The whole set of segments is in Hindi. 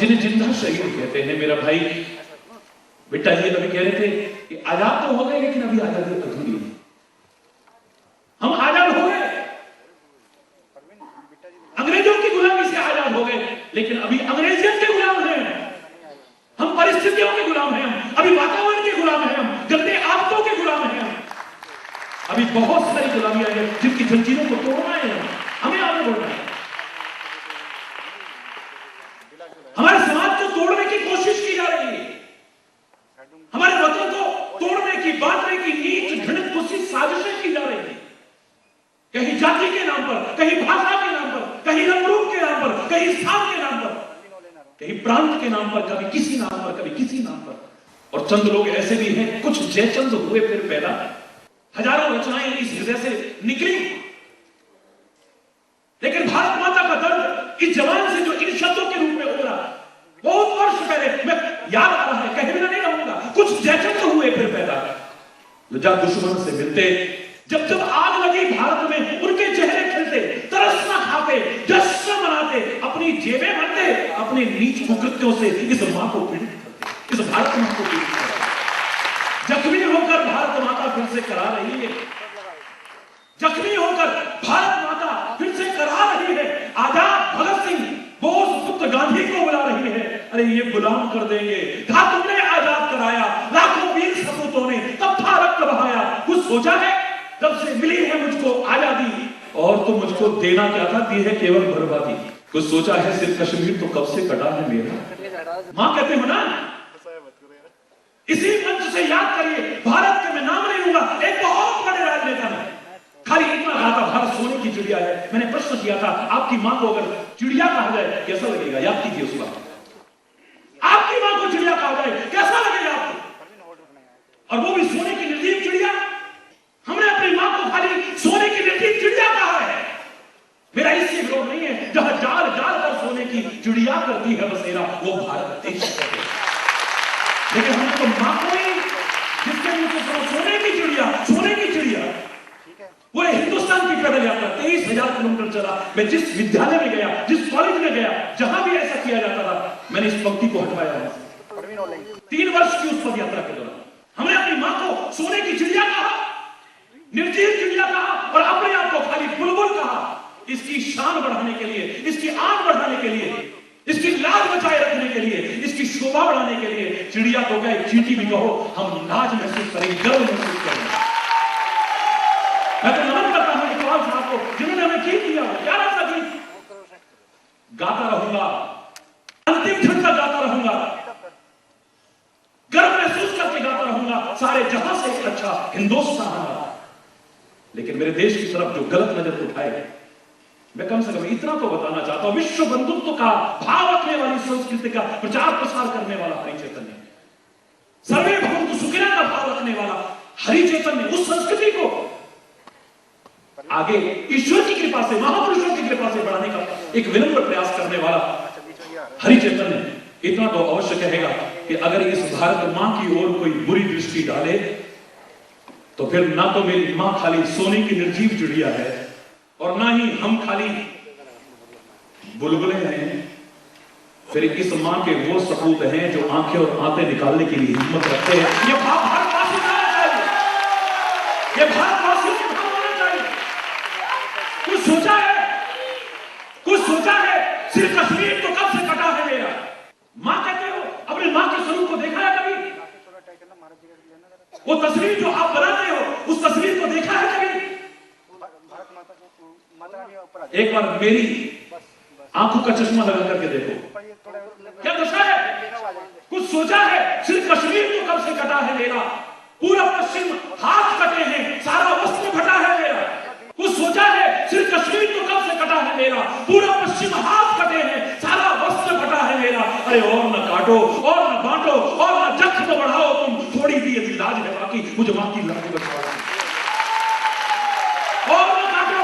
जिन्हें जिंदा शहीद कहते हैं। मेरा भाई बिट्टा जी अभी कह रहे थे कि आजाद तो हो गए, लेकिन अभी आजादी अधूरी है। हम आजाद हो गए, अंग्रेजों की गुलामी से आजाद हो गए, लेकिन अभी अंग्रेजियत के गुलाम हैं हम, परिस्थितियों के गुलाम हैं हम, अभी वातावरण के गुलाम हैं हम, गंदे आदतों के गुलाम हैं हम। अभी बहुत सारी गुलामियां हैं जिनकी जंजीरों को तोड़ना है, हमें आगे बढ़ना है। हमारे समाज को तोड़ने की कोशिश की जा रही है, हमारे वतन को तोड़ने की, बांटने की नीच घृणित कोशिश, साजिशें की जा रही है। कहीं जाति के नाम पर, कहीं भाषा के नाम पर, कहीं रंग-रूप के नाम पर, कहीं स्थान के नाम पर, कहीं प्रांत के नाम पर, कभी किसी नाम पर, कभी किसी नाम पर। और चंद लोग ऐसे भी हैं, कुछ जयचंद हुए फिर पैदा, हजारों रचनाएं इस हृदय से निकली, लेकिन भारत माता का दर्द इस जवान से जो इन शब्दों के रूप में उभरा, बहुत वर्ष पहले, मैं याद आ रहा है, कहे बिना नहीं रहूंगा, कुछ जयचंद हुए फिर पैदा, जो जब दुश्मन से मिलते, जब जब आग लगी भारत में, उनके चेहरे खिलते, तरस न खाते, जश्न मनाते, अपनी जेबें भरते, अपने नीच कुकृत्यों से इस मां को पीड़ित करते, इस भारत मां को पीड़ित करते। जख्मी होकर भारत माता फिर से करा रही है, जख्मी होकर भारत माता फिर से करा रही है। आजाद भगत सिंह, बोस पुत्र गांधी को बुला रही है, अरे ये गुलाम कर देंगे, कहा तुमने आजाद कराया, लाखों वीर सपूतों ने तब था रक्त बहाया। कुछ सोचा है जब से मिली है मुझको आजादी, और तो मुझको देना क्या था, दी है केवल बर्बादी। कुछ सोचा है सिर्फ कश्मीर तो कब से कटा है मेरा। मां कहते हो ना, इसी मंच से याद करिए, भारत के मैं नाम नहीं लूंगा, एक बहुत बड़े राजनेता ने खाली इतना कहा था, भारत सोने की चिड़िया है। मैंने प्रश्न किया था, आपकी मां को अगर चिड़िया कहा जाए कैसा लगेगा, याद कीजिए उस बात। आपकी मां को चिड़िया कहा जाए कैसा लगेगा आपको, और वो भी सोने की निर्जीव चिड़िया। हमने अपनी मां को खाली सोने की निर्जीव चिड़िया कहा है। मेरा इससे विरोध नहीं है, जहां जाल जाल पर सोने की चिड़िया करती है बसेरा, वो भारत देश है। लेकिन हमने तो मां को ही, जिसके मुंह से सोने की चिड़िया, सोने की चिड़िया, पूरे हिंदुस्तान की पैदल यात्रा 23,000 किलोमीटर चला। मैं जिस विद्यालय में गया, जिस कॉलेज में गया, जहां भी ऐसा किया जाता था, मैंने इस पंक्ति को हटवाया। 3 वर्ष की उस पद यात्रा के दौरान हमने अपनी मां को सोने की चिड़िया कहा, निर्जीव चिड़िया कहा, और अपने आप को खाली बुलबुल कहा। इसकी शान बढ़ाने के लिए, इसकी आन बढ़ाने के लिए, इसकी लाज बचाए रखने के लिए, इसकी शोभा बढ़ाने के लिए, चिड़िया को क्या चींटी भी कहो, हम लाज महसूस करेंगे, गर्व महसूस करेंगे। मैं तो नमन करता हूं इकबाल साहब को, जिन्होंने हमें गीत दिया, क्या नाम था गीत, गाता रहूंगा, अंतिम क्षण तक गाता रहूंगा, गर्व महसूस करके गाता रहूंगा, सारे जहां से अच्छा हिंदुस्तान हमारा। लेकिन मेरे देश की तरफ जो गलत नजर उठाए, मैं कम से कम इतना तो बताना चाहता हूं, विश्व बंधुत्व का भाव रखने वाली संस्कृति का प्रचार प्रसार करने वाला हरि चैतन्य, सर्वे भवन्तु सुखिनः का भाव रखने वाला हरि चैतन्य, उस संस्कृति को आगे ईश्वर की कृपा से, महापुरुषों की कृपा से बढ़ाने का एक विनम्र प्रयास करने वाला हरि चैतन्य इतना तो अवश्य कहेगा कि अगर इस भारत मां की ओर कोई बुरी दृष्टि डाले, तो फिर ना तो मेरी मां खाली सोने की निर्जीव चिड़िया है, और ना ही हम खाली बुलबुलें हैं, फिर इस मां के वो सपूत हैं जो आंखें और आंतें निकालने के लिए हिम्मत रखते हैं। ये भाव भारतवासी का होना चाहिए, ये भारतवासियों के भाव होना चाहिए। कुछ सोचा है, कुछ सोचा है, सिर्फ कश्मीर तो कब से कटा है मेरा। मां कहते हो, अपने मां के स्वरूप को देखा है कभी? वो तस्वीर जो आप बनाते हो, उस तस्वीर को देखा है कभी? एक बार मेरी आंखों का चश्मा लगा करके देखो, क्या दशा है। कुछ सोचा है, सिर्फ कश्मीर तो कब से कटा है मेरा, पूरा पश्चिम हाथ कटे हैं, सारा वस्त्र फटा है मेरा। कुछ सोचा है, सिर्फ कश्मीर तो कब से कटा है मेरा, पूरा पश्चिम हाथ कटे हैं, सारा वस्त्र फटा है मेरा। अरे और न काटो, और न बांटो, और न जख्म बढ़ाओ, तुम थोड़ी भी यदि लाज है बाकी, मुझे मां की लाज बचाओ। और न काटो,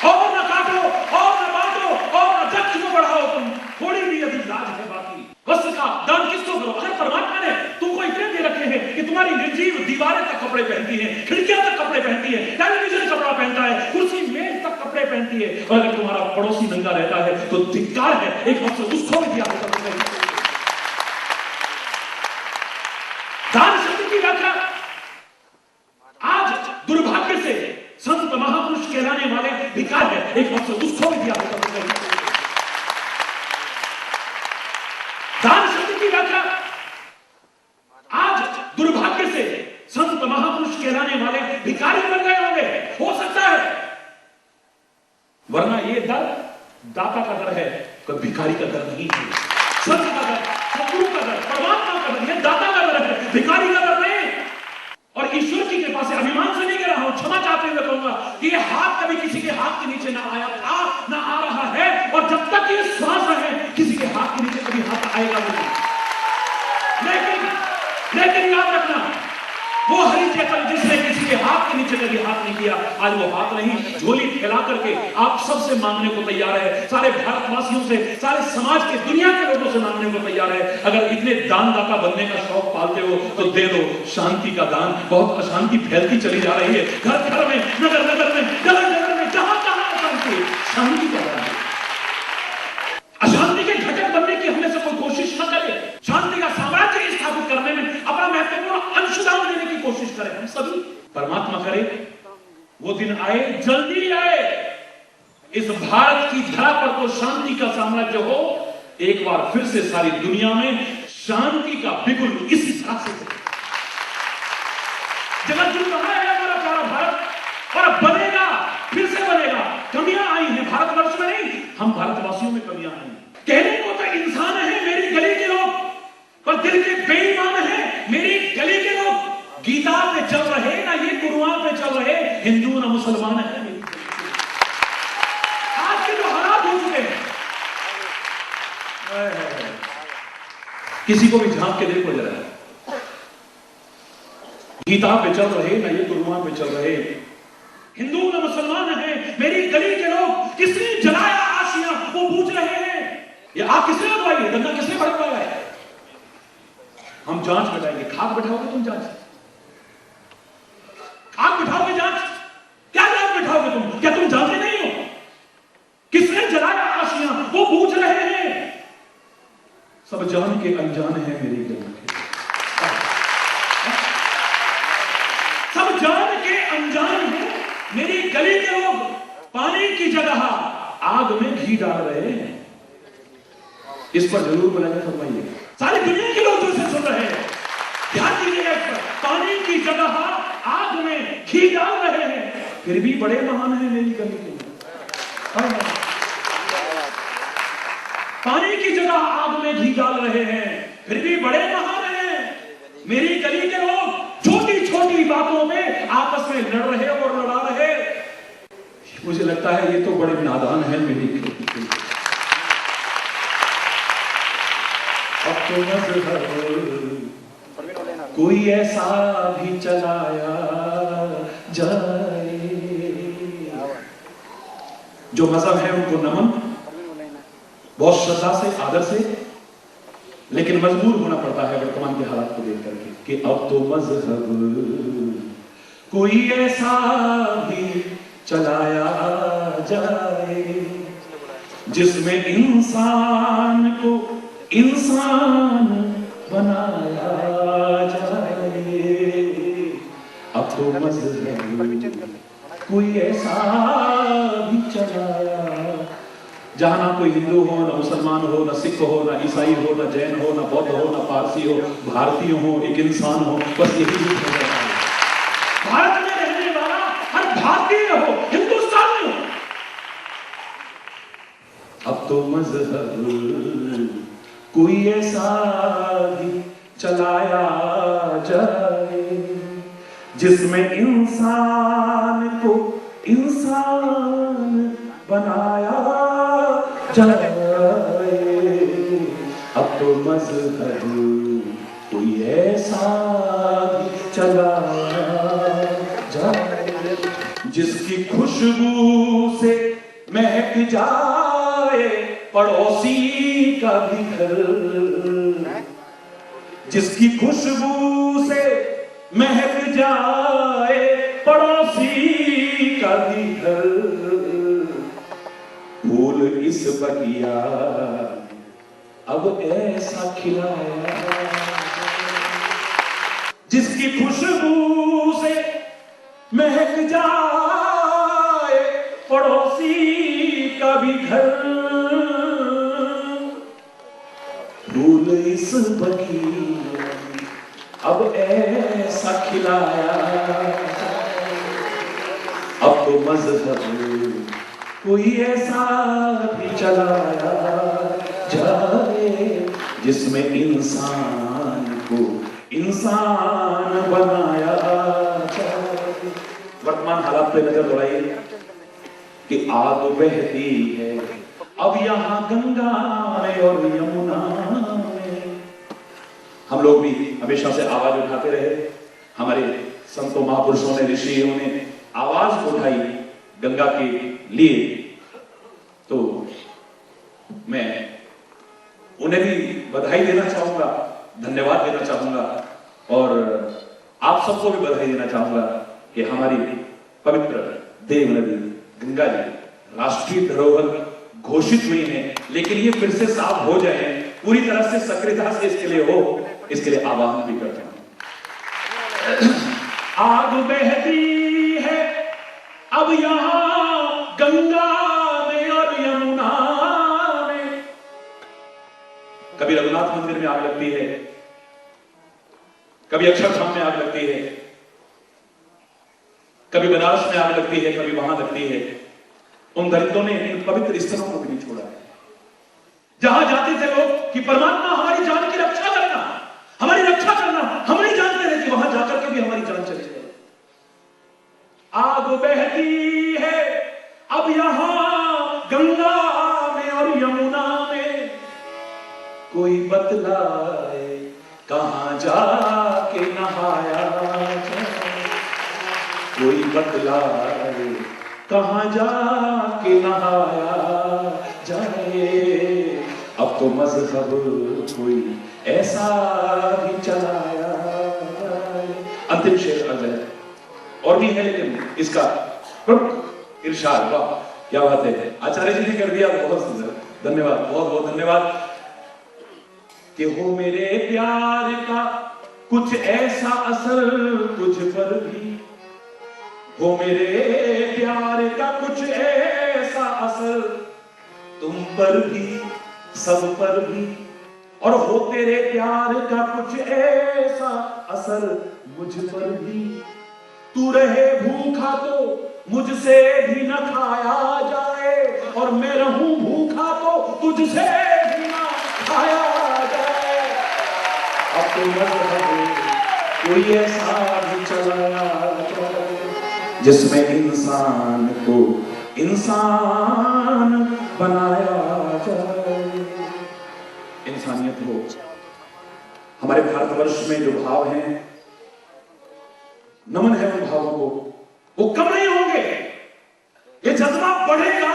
और न काटो, और न बांटो, और न जख्म बढ़ाओ, तुम थोड़ी भी यदि लाज है बाकी। वस्त्र का दान किसको करो? अगर परमात्मा ने तुमको इतने दे रखे हैं कि तुम्हारी निर्जीव दीवारें तक कपड़े पहनती हैं, खिड़कियां तक कपड़े पहनती है, टेलीविजन कपड़ा पहनता है, कुर्सी मेज तक कपड़े पहनती है, और अगर तुम्हारा पड़ोसी नंगा रहता है तो धिक्कार है, एक वक्त उसको भी दिया होता। दान शब्द की व्याख्या आज दुर्भाग्य से संत महापुरुष कहलाने वाले भिखार है, एक वक्त उसको भी दिया होता। दान शब्द की व्याख्या आज दुर्भाग्य से संत महापुरुष कहलाने वाले भिखारी बन गए होंगे, हो सकता है, वरना ये दर दाता का दर है, कोई भिखारी का दर नहीं है। संत का दर, सतगुरु का दर, परमात्मा का दर, ये दाता का दर है, भिखारी का दर नहीं। और ईश्वर की कृपा से, अभिमान से नहीं कह रहा हूं, क्षमा चाहते हुए कहूंगा कि ये हाथ कभी किसी के हाथ के नीचे ना आया था, ना आ रहा है, और जब तक ये श्वास है किसी के हाथ के नीचे कभी हाथ आएगा नहीं। लेकिन याद रखना, वो हरि चेतन जिसने किसी के हाथ के नीचे कभी हाथ नहीं किया, आज वो हाथ नहीं, झोली फैला करके आप सबसे मांगने को तैयार है, सारे भारतवासियों से, सारे समाज के, दुनिया के लोगों से मांगने को तैयार है। अगर इतने दानदाता बनने का शौक पालते हो तो दे दो शांति का दान। बहुत अशांति फैलती चली जा रही है, घर घर में, नगर नगर में, जगह जगह में, जहां तहां अशांति, शांति का दान। अशांति के घटक बनने की हमें से कोई कोशिश न करे, शांति का साम्राज्य स्थापित करने में अपना महत्वपूर्ण अंशदान देने की कोशिश करें हम सभी। परमात्मा करे वो दिन आए, जल्दी आए, इस भारत की धरा पर तो शांति का साम्राज्य हो, एक बार फिर से सारी दुनिया में शांति का बिगुल इसी तरह से हो। जगत जुड़ रहा है हमारा प्यारा भारत, और बनेगा, फिर से बनेगा। कमियां आई हैं भारतवर्ष में नहीं, हम भारतवासियों में कमियां आई। कहने को तो इंसान है मेरी गली के लोग, पर दिल के बेईमान है मेरी गली के लोग। गीता पे चल रहे ना ये कुरान पे चल रहे, हिंदू ना मुसलमान है मेरी। आज के जो हालात हो चुके हैं, किसी को भी झांक के देखो जरा, गीता पे चल रहे ना ये कुरान पे चल रहे, हिंदू ना मुसलमान है मेरी गली के लोग। किसने जलाया आशियां वो पूछ रहे हैं, ये आग किसने लगवाई है, दंगा किसने भड़काया है। हम जांच बैठाएंगे, खाक बैठाओगे तुम जांच, खाक बैठाओगे जांच, क्या जांच बैठाओगे तुम, क्या तुम जानते नहीं हो किसने जलाया आशियां वो पूछ रहे हैं। सब जान के अनजान है मेरी गली के, सब जान के अनजान है मेरी गली के लोग। पानी की जगह आग में घी डाल रहे हैं, इस पर जरूर बनाने फरमाइए। सारी दुनिया के लोग जो इसे सुन रहे हैं ध्यान दीजिएगा इस पर। पानी की जगह आग में घी डाल रहे हैं, फिर भी बड़े महान हैं मेरी गली के लोग। पानी की जगह आग में घी डाल रहे हैं, फिर भी बड़े महान हैं मेरी गली के लोग। छोटी छोटी बातों में आपस में लड़ रहे और लड़ा रहे, मुझे लगता है ये तो बड़े नादान है मेरी गली के लोग। अब तो मज़हब कोई ऐसा भी चलाया जाए, जो मजहब है उनको नमन, बहुत श्रद्धा से, आदर से, लेकिन मजबूर होना पड़ता है वर्तमान के हालात को देख करके कि अब तो मजहब कोई ऐसा भी चलाया जाए जिसमें इंसान को इंसान बनाया जाए। अब तो मजहब कोई ऐसा भी चलाया, जहां ना कोई हिंदू हो, ना मुसलमान हो, ना सिख हो, ना ईसाई हो, ना जैन हो, ना बौद्ध हो, ना पारसी हो, भारतीय हो, एक इंसान हो, बस यही हो रहा है। भारत में रहने वाला हर भारतीय हो, हिंदुस्तानी हो। अब तो मजहब कोई ऐसा भी चलाया जाए जिसमें इंसान को इंसान बनाया जाए। अब तो मजहब कोई ऐसा भी चलाया जाए जिसकी खुशबू से महक जाए पड़ोसी का भी घर, जिसकी खुशबू से महक जाए पड़ोसी का भी घर। इस बगिया अब ऐसा खिलाया, जिसकी खुशबू से महक जाए पड़ोसी का भी घर, फूल इस बगिया अब ऐसा खिलाया, अब तो मजहब कोई ऐसा भी चलाया जाए जिसमें इंसान को इंसान बनाया जाए। वर्तमान हालात पे नजर दौड़ाइए कि आग बहती है अब यहाँ गंगा में और यमुना में। हम लोग भी हमेशा से आवाज उठाते रहे, हमारे संतों महापुरुषों ने ऋषियों ने आवाज उठाई गंगा के लिए, तो मैं उन्हें भी बधाई देना चाहूंगा, धन्यवाद देना चाहूंगा और आप सबको भी बधाई देना चाहूंगा कि हमारी पवित्र देव नदी गंगा जी राष्ट्रीय धरोहर घोषित हुई है, लेकिन ये फिर से साफ हो जाए, पूरी तरह से सक्रियता से इसके लिए हो, इसके लिए आह्वान भी करता हूं। आग बहती है अब यहां गंगा में और यमुना में। कभी रघुनाथ मंदिर में आग लगती है, कभी अक्षरधाम में आग लगती है, कभी बनारस में आग लगती है, कभी वहां लगती है। उन दलितों ने इन पवित्र स्थलों को भी नहीं छोड़ा है, जहां जाते थे लोग कि परमात्मा हमारी जान की रक्षा करना, हमारी रक्षा करना। हम नहीं जानते थे कि वहां जाकर के भी हमारी जान चली जाए। आग बहती है अब यहां गंगा में और यमुना में, कोई बतलाए कहां जाके नहाया जाए, कोई बतलाए कहां जाके नहाया जाए। अब तो मजहब कोई ऐसा भी चलाया जाए। अंतिम शेर अर्ज है, और भी है लेकिन इसका प्रमुख इरशाद, वाह क्या बात है, आचार्य जी ने कर दिया, बहुत सुंदर, धन्यवाद, बहुत बहुत धन्यवाद। कि हो मेरे प्यार का कुछ ऐसा असर तुझ पर भी, हो मेरे प्यार का कुछ ऐसा असर तुम पर भी, सब पर भी, और हो तेरे प्यार का कुछ ऐसा असर मुझ पर भी। तू रहे भूखा तो मुझसे भी न खाया जाए, और मैं रहूं भूखा तो तुझसे भी न खाया जाए। अब तो मजहब कोई ऐसा भी चलाया जाए जिसमें इंसान को इंसान बनाया जाए। इंसानियत हो। हमारे भारतवर्ष में जो भाव हैं, नमन है उन भावों को, वो कम नहीं होंगे। ये जज्बा बढ़ेगा।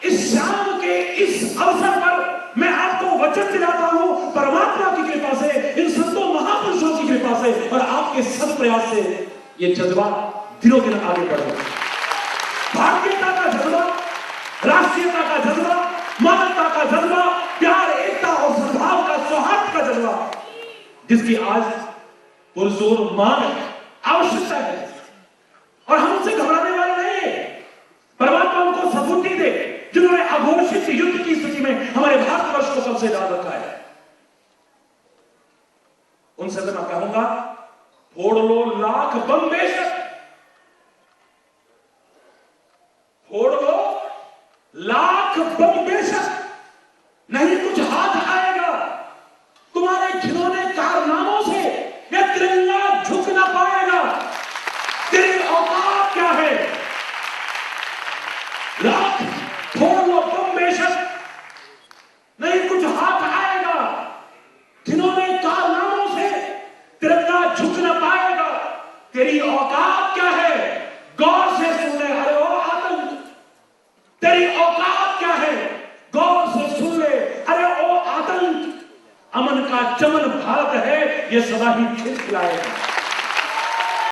इस शाम के इस अवसर पर मैं आपको वचन दिलाता हूं, परमात्मा की कृपा से, इन संतों महापुरुषों की कृपा से और आपके सब प्रयास से ये जज्बा दिनों दिन आगे बढ़ेगा। भारतीयता का जज्बा, राष्ट्रीयता का जज्बा, मानवता का जज्बा, प्यार, एकता और सद्भाव का, सौहार्द का जज्बा, जिसकी आज पुरजोर मांग है, आवश्यकता है, और हम उनसे घबराने वाले नहीं। परमात्मा उनको सद्बुद्धि दे जिन्होंने अघोषित युद्ध की स्थिति में हमारे भारतवर्ष को सबसे डाल रखा है। उनसे मैं कहूंगा, फोड़ लो लाख बम बेशक, फोड़ लो लाख बम बेशक, नहीं कुछ हाथ आएगा। तुम्हारे घिनौने कारनामों से यह तिरंगा झुक ना पाएगा। तेरी औकात क्या है? लाख फोड़ लो बम बेशक, नहीं कुछ हाथ आएगा। घिनौने कारनामों से तिरंगा झुक ना पाएगा। तेरी औकात क्या है? गौर से सुन ले। अरे ओ आतंक, तेरी औकात क्या है? गौर से सुन ले। अरे ओ आतंक, अमन का चमन भारत है, ये सदा ही खिलखिलाएगा।